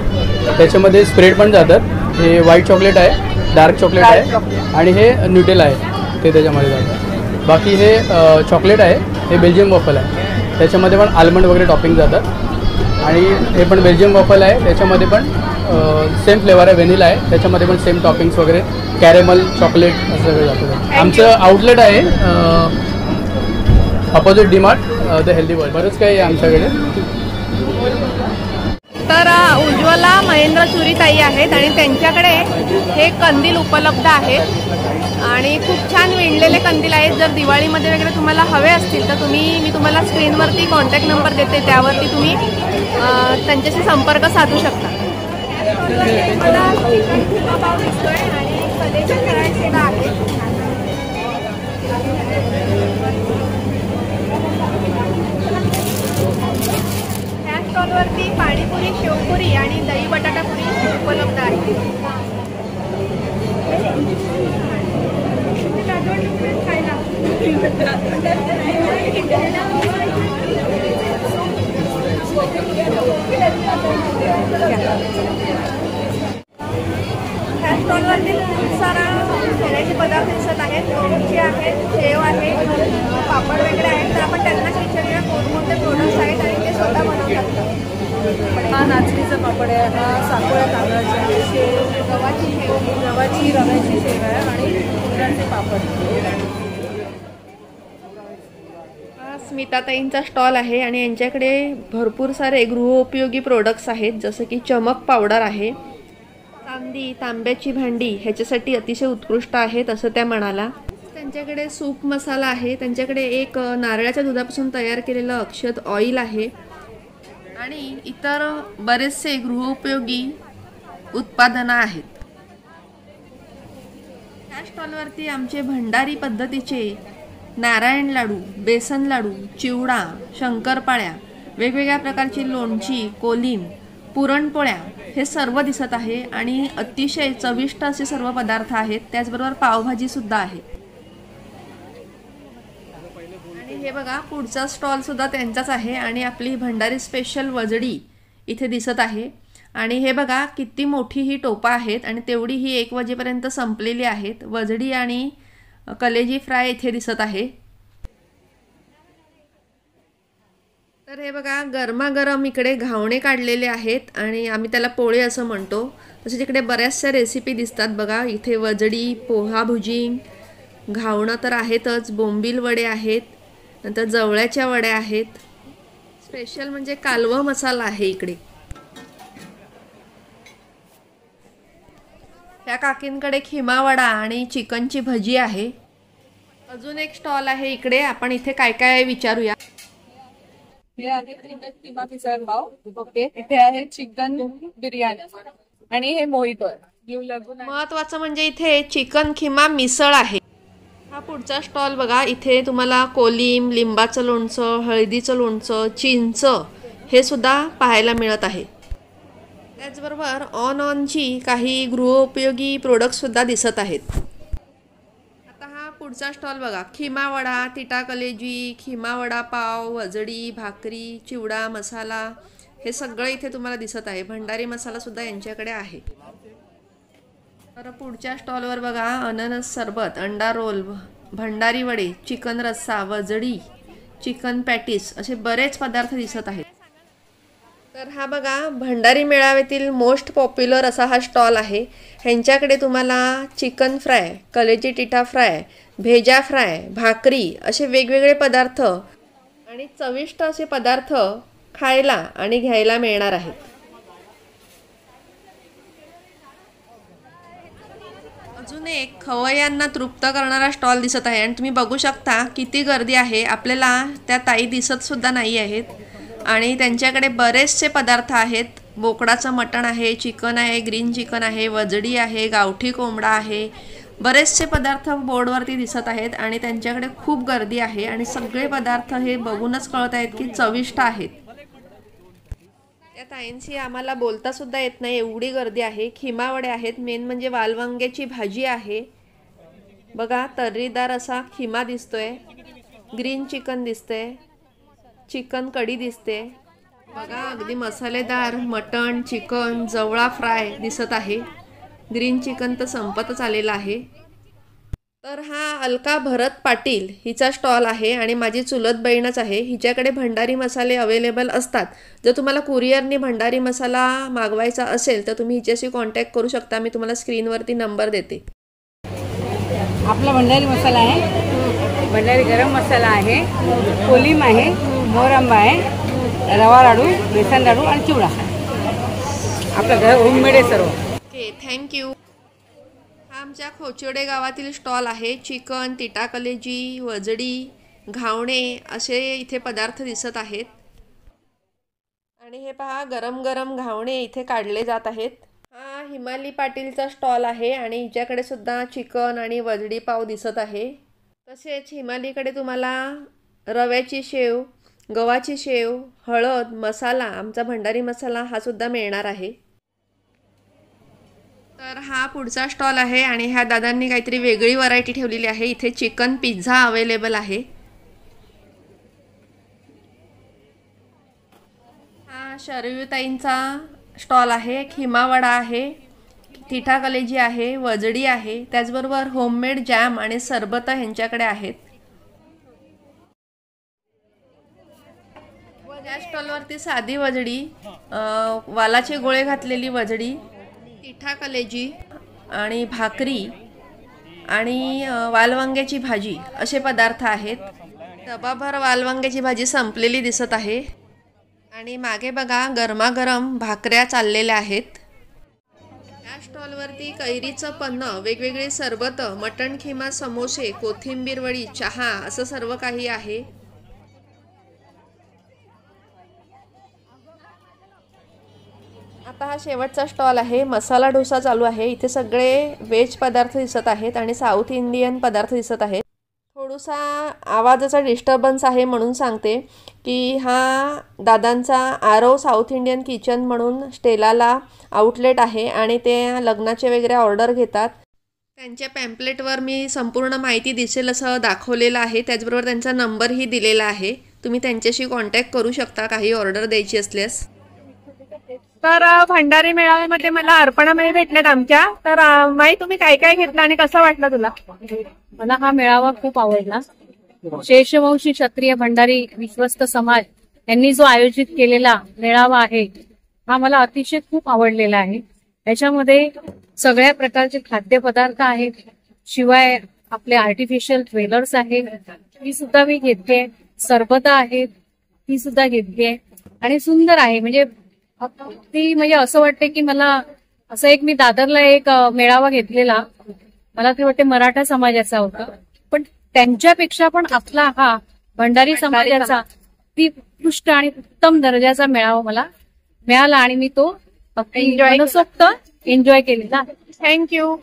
त्याच्यामध्ये स्प्रेड पण जातात. हे व्हाईट चॉकलेट आहे, डार्क चॉकलेट आहे आणि हे न्यूटेला आहे ते त्याच्यामध्ये जातात. बाकी हे चॉकलेट आहे, हे बेल्जियम वफल आहे. त्याच्यामध्ये पण आल्मंड वगैरे टॉपिंग जातात आणि हे पण बेल्जियम वफल आहे. त्याच्यामध्ये पण सेम फ्लेवर आहे, व्हॅनिला आहे. त्याच्यामध्ये पण सेम टॉपिंग्स वगैरे, कॅरेमल, चॉकलेट असं सगळं जातं. आमचं आउटलेट आहे opposite DMart, the healthy world. बरंच काही आहे आमच्याकडे. तर उज्ज्वला महेंद्र चुरीताई आहेत आणि त्यांच्याकडे हे कंदील उपलब्ध आहेत आणि खूप छान विणलेले कंदील आहेत. जर दिवाळीमध्ये वगैरे तुम्हाला हवे असतील तर मी तुम्हाला स्क्रीनवरती कॉन्टॅक्ट नंबर देते, त्यावरती तुम्ही त्यांच्याशी संपर्क साधू शकता. मला दिसतोय आणि कलेचे सुद्धा आहे. ह्या स्टॉलवरती पाणीपुरी, शेवपुरी आणि दही बटाटा पुरी उपलब्ध आहे. ह्या स्टॉलवरती खूप सारा खाण्याचे पदार्थ दिसत आहेत. लोणची आहेत, शेव आहे, पापड वगैरे आहेत. तर आपण त्यांनाच विचारूया कोणकोणते प्रोडक्ट्स आहेत आणि ते स्वतः बनवतात. हा नाचणीचा पापड आहे, हा साकोळ्या तांदळाची आहे, शेव गव्हाची शेव, रव्याची शेव आहे आणि गुळाचे पापड. स्मिताताईंचा स्टॉल आहे आणि यांच्याकडे भरपूर सारे गृहोपयोगी प्रोडक्ट्स आहेत, जसं की चमक पावडर आहे. चांदी, तांब्याची भांडी ह्याच्यासाठी अतिशय उत्कृष्ट आहेत असं त्या म्हणाला. त्यांच्याकडे सूप मसाला आहे. त्यांच्याकडे एक नारळाच्या दुधापासून तयार केलेलं अक्षत ऑइल आहे आणि इतर बरेचसे गृहोपयोगी उत्पादनं आहेत. या स्टॉलवरती आमचे भंडारी पद्धतीचे नारायण लाडू, बेसन लाडू, चिवडा, शंकरपाळ्या, वेगवेगळ्या प्रकारची लोणची, कोलीम, पुरणपोळ्या हे सर्व दिसत आहे आणि अतिशय चविष्ट असे सर्व पदार्थ आहेत. त्याचबरोबर पावभाजी सुद्धा आहे. आणि हे बघा पुढचा स्टॉल सुद्धा त्यांचाच आहे आणि आपली भंडारी स्पेशल वजडी इथे दिसत आहे. आणि हे बघा किती मोठी ही टोपा आहेत आणि तेवढी ही 1 वाजेपर्यंत संपलेली आहेत. वजडी आणि कलेजी फ्राय इथे दिसत आहे. तर हे बघा गरमागरम इकडे घावणे काढलेले आहेत आणि आम्ही त्याला पोळे असं म्हणतो. तसेच इकडे बऱ्याचशा रेसिपी दिसतात बघा. इथे वजडी, पोहा भुजिंग, घावणं तर आहेतच, बोंबील वडे आहेत, नंतर जवळ्याच्या वड्या आहेत. स्पेशल म्हणजे कालवा मसाला आहे इकडे. त्या काकींकडे खिमा वडा आणि चिकनची भजी आहे. अजून एक स्टॉल आहे इकडे. आपण इथे काय काय विचारूया. हे आहे किमा मिसळ पाव. ओके, इथे आहे चिकन बिर्याणी आणि हे मोहितो. महत्वाचं म्हणजे इथे चिकन खिमा मिसळ आहे. हा पुढचा स्टॉल बघा. इथे तुम्हाला कोलिम, लिंबाचं लोणचं, हळदीचं लोणचं, चिंच हे सुद्धा पाहायला मिळत आहे. त्याचबरोबर ऑनची काही गृहोपयोगी प्रोडक्टसुद्धा दिसत आहेत. आता हा पुढचा स्टॉल बघा. खिमा वडा, तिटा कलेजी, खिमा वडा पाव, वजडी, भाकरी, चिवडा मसाला हे सगळं इथे तुम्हाला दिसत आहे. भंडारी मसालासुद्धा यांच्याकडे आहे. तर पुढच्या स्टॉलवर बघा अननस सरबत, अंडा रोल, भंडारी वडे, चिकन रस्सा, वजडी, चिकन पॅटीस असे बरेच पदार्थ दिसत आहेत. तर हा बघा भंडारी मेळाव्यातील मोस्ट पॉप्युलर असा हा स्टॉल आहे. ह्यांच्याकडे तुम्हाला चिकन फ्राय, कलेजी टिटा फ्राय, भेजा फ्राय, भाकरी असे वेगवेगळे पदार्थ आणि चविष्ट असे पदार्थ खायला आणि घ्यायला मिळणार आहेत. अजून एक खवय्यांना तृप्त करणारा स्टॉल दिसत आहे आणि तुम्ही बघू शकता किती गर्दी आहे. आपल्याला त्या ताई दिसत सुद्धा नाही आहेत आणि त्यांच्याकडे बरेचसे पदार्थ आहेत. बोकडाचं मटण आहे, चिकन आहे, ग्रीन चिकन आहे, वजडी आहे, गावठी कोंबडा आहे, बरेचसे पदार्थ बोर्डवरती दिसत आहेत आणि त्यांच्याकडे खूप गर्दी आहे आणि सगळे पदार्थ हे बघूनच कळत आहेत की चविष्ट आहेत. त्या ताईंशी आम्हाला बोलता सुद्धा येत नाही एवढी गर्दी आहे. खिमा वडे आहेत, मेन म्हणजे वालवांग्याची भाजी आहे बघा, तर्रीदार असा खिमा दिसतोय, ग्रीन चिकन दिसतंय, चिकन कढी दिसते बघा, अगदी मसालेदार मटण, चिकन, जवळा फ्राय दिसत आहे. ग्रीन चिकन तर संपतच आलेला आहे. तर हा अलका भरत पाटील हिचा स्टॉल आहे आणि माझी चुलत बहीणच आहे. हिच्याकडे भंडारी मसाले अवेलेबल असतात. जर तुम्हाला कुरिअरनी भंडारी मसाला मागवायचा असेल तर तुम्ही हिच्याशी कॉन्टॅक्ट करू शकता. मी तुम्हाला स्क्रीनवरती नंबर देते. आपला भंडारी मसाला आहे, भंडारी गरम मसाला आहे, कोलिम आहे, मोरंबा आहे, रवा लाडू, बेसन लाडू आणि चिवडा. आपलं घर होममेड आहे सर्व. Okay, thank you. हा आमच्या खोचोडे गावातील स्टॉल आहे. चिकन, तिटा कलेजी, वजडी, घावणे असे इथे पदार्थ दिसत आहेत आणि हे पहा गरम गरम घावणे इथे काढले जात आहेत. हा हिमाली पाटीलचा स्टॉल आहे आणि हिच्याकडे सुद्धा चिकन आणि वजडी पाव दिसत आहे. तसेच हिमालीकडे तुम्हाला रव्याची शेव, गव्हाची शेव, हळद, मसाला, आमचा भंडारी मसाला हा सुद्धा मिळणार आहे. तर हा पुढचा स्टॉल आहे आणि ह्या दादांनी काहीतरी वेगळी व्हरायटी ठेवलेली आहे. इथे चिकन पिझ्झा अवेलेबल आहे. हा शरयूताईंचा स्टॉल आहे. खिमा वडा आहे, तिठा कलेजी आहे, वजडी आहे, त्याचबरोबर होममेड जॅम आणि सरबत ह्यांच्याकडे आहेत. या स्टॉलवरती साधी वजडी, वालाचे गोळे घातलेली वजडी, तिठा कलेजी आणि भाकरी आणि वालवांग्याची भाजी असे पदार्थ आहेत. डबाभर वालवांग्याची भाजी संपलेली दिसत आहे आणि मागे बघा गरमागरम भाकऱ्या चाललेल्या आहेत. या स्टॉलवरती कैरीचं पन्नं, वेगवेगळे सरबत, मटण खिमा, समोसे, कोथिंबीर वडी, चहा असं सर्व काही आहे. आता हा शेवटचा स्टॉल आहे. मसाला डोसा चालू आहे. इथे सगळे व्हेज पदार्थ दिसत आहेत आणि साऊथ इंडियन पदार्थ दिसत आहेत. थोडासा आवाजाचा डिस्टर्बन्स आहे म्हणून सांगते की हा दादांचा आरव साऊथ इंडियन किचन म्हणून स्टेलाला आउटलेट आहे आणि ते लग्नाचे वगैरे ऑर्डर घेतात. त्यांच्या पॅम्पलेटवर मी संपूर्ण माहिती दिसेल असं दाखवलेलं आहे, त्याचबरोबर त्यांचा नंबरही दिलेला आहे. तुम्ही त्यांच्याशी कॉन्टॅक्ट करू शकता काही ऑर्डर द्यायची असल्यास. तर भंडारी मेळाव्यामध्ये मला अर्पणामध्ये भेटल्यात आमच्या. तर माई तुम्ही काय काय घेतलं आणि कसं वाटलं तुला? मला हा मेळावा खूप आवडला. शेषवंशी क्षत्रिय भंडारी विश्वस्त समाज यांनी जो आयोजित केलेला मेळावा आहे हा मला अतिशय खूप आवडलेला आहे. याच्यामध्ये सगळ्या प्रकारचे खाद्यपदार्थ आहेत, शिवाय आपले आर्टिफिशियल ज्वेलर्स आहेत, ती सुद्धा मी घेतली. सरबत आहेत, ती सुद्धा घेतली आणि सुंदर आहे. म्हणजे असं वाटते की मला असं एक मी दादरला एक मेळावा घेतलेला, मला ते वाटते मराठा समाजाचा होता, पण त्यांच्यापेक्षा पण आपला हा भंडारी समाजाचा उत्कृष्ट आणि उत्तम दर्जाचा मेळावा मला मिळाला आणि मी तो मनसोक्त एन्जॉय केलेला. थँक्यू.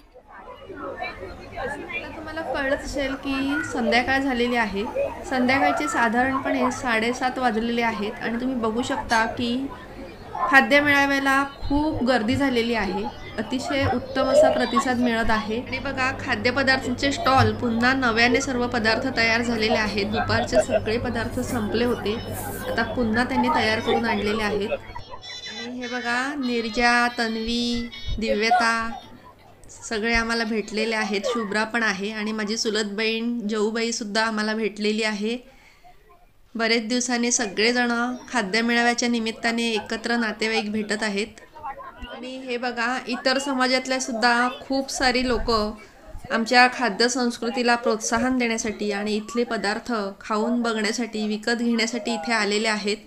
तुम्हाला कळत असेल की संध्याकाळ झालेली आहे. संध्याकाळचे साधारणपणे 7:30 वाजलेले आहेत आणि तुम्ही बघू शकता की खाद्य मेळाव्याला खूप गर्दी झालेली आहे. अतिशय उत्तम असा प्रतिसाद मिळत आहे. आणि बघा खाद्यपदार्थांचे स्टॉल पुन्हा नव्याने सर्व पदार्थ तयार झालेले आहेत. दुपारचे सगळे पदार्थ संपले होते, आता पुन्हा त्यांनी तयार करून आणलेले आहेत. आणि हे बघा निर्जा, तन्वी, दिव्यता सगळे आम्हाला भेटलेले आहेत. शुभ्रा पण आहे आणि माझी चुलत बहीण जऊबाई सुद्धा आम्हाला भेटलेली आहे. बरेच दिवसांनी सगळेजण खाद्य मेळाव्याच्या निमित्ताने एकत्र नातेवाईक भेटत आहेत. आणि हे बघा इतर समाजातल्या सुद्धा खूप सारी लोक आमच्या खाद्य संस्कृतीला प्रोत्साहन देण्यासाठी आणि इथले पदार्थ खाऊन बघण्यासाठी, विकत घेण्यासाठी इथे आलेले आहेत.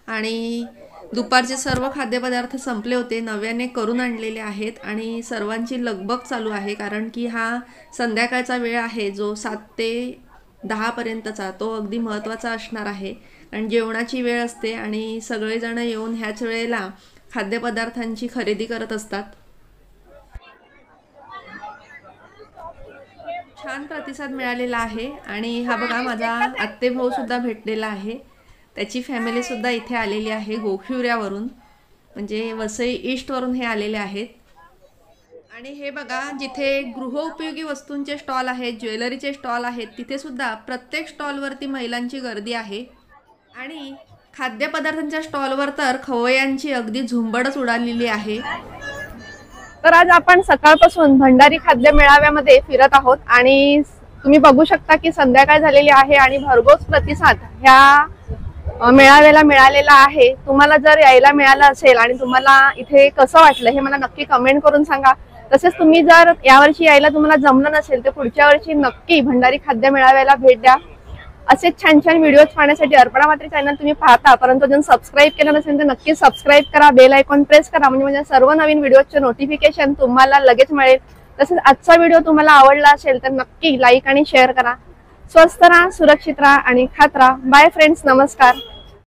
आणि दुपारचे सर्व खाद्यपदार्थ संपले होते, नव्याने करून आणलेले आहेत आणि सर्वांची लगबग चालू आहे. कारण की हा संध्याकाळचा वेळ आहे जो 7 ते 10 पर्यंतचा, तो अगदी महत्त्वाचा असणार आहे. आणि जेवणाची वेळ असते आणि सगळेजण येऊन ह्याच वेळेला खाद्यपदार्थांची खरेदी करत असतात. छान प्रतिसाद मिळालेला आहे. आणि हा बघा माझा आत्तेभाऊ सुद्धा भेटलेला आहे, त्याची फॅमिलीसुद्धा इथे आलेली आहे. गोखिवऱ्यावरून म्हणजे वसई ईस्टवरून हे आलेले आहेत. आणि हे बघा जिथे गृहोपयोगी वस्तूंचे स्टॉल आहेत, ज्वेलरीचे स्टॉल आहेत, तिथे सुद्धा प्रत्येक स्टॉलवरती महिलांची गर्दी आहे. आणि खाद्यपदार्थांच्या स्टॉलवर तर खवय्यांची अगदी झुंबडच उडालेली आहे. तर आज आपण सकाळपासून भंडारी खाद्य मेळाव्यामध्ये फिरत आहोत आणि तुम्ही बघू शकता की संध्याकाळ झालेली आहे आणि भरघोस प्रतिसाद ह्या मेळाव्याला मिळालेला आहे. तुम्हाला जर यायला मिळालं असेल आणि तुम्हाला इथे कसं वाटलं हे मला नक्की कमेंट करून सांगा. तसेच तुम्ही जर यावर्षी यायला तुम्हाला जमलं नसेल तर पुढच्या वर्षी नक्की भंडारी खाद्य मेळाव्याला भेट द्या. असेच छान छान व्हिडिओज पाहण्यासाठी अर्पणा मात्री चॅनल तुम्ही पाहता, परंतु अजून सबस्क्राईब केलं नसेल तर नक्की सबस्क्राईब करा, बेल आयकॉन प्रेस करा, म्हणजे माझ्या सर्व नवीन व्हिडिओचे नोटिफिकेशन तुम्हाला लगेच मिळेल. तसेच आजचा व्हिडिओ तुम्हाला आवडला असेल तर नक्की लाईक आणि शेअर करा. स्वस्त राहा, सुरक्षित राहा आणि खात राहा. बाय फ्रेंड्स, नमस्कार.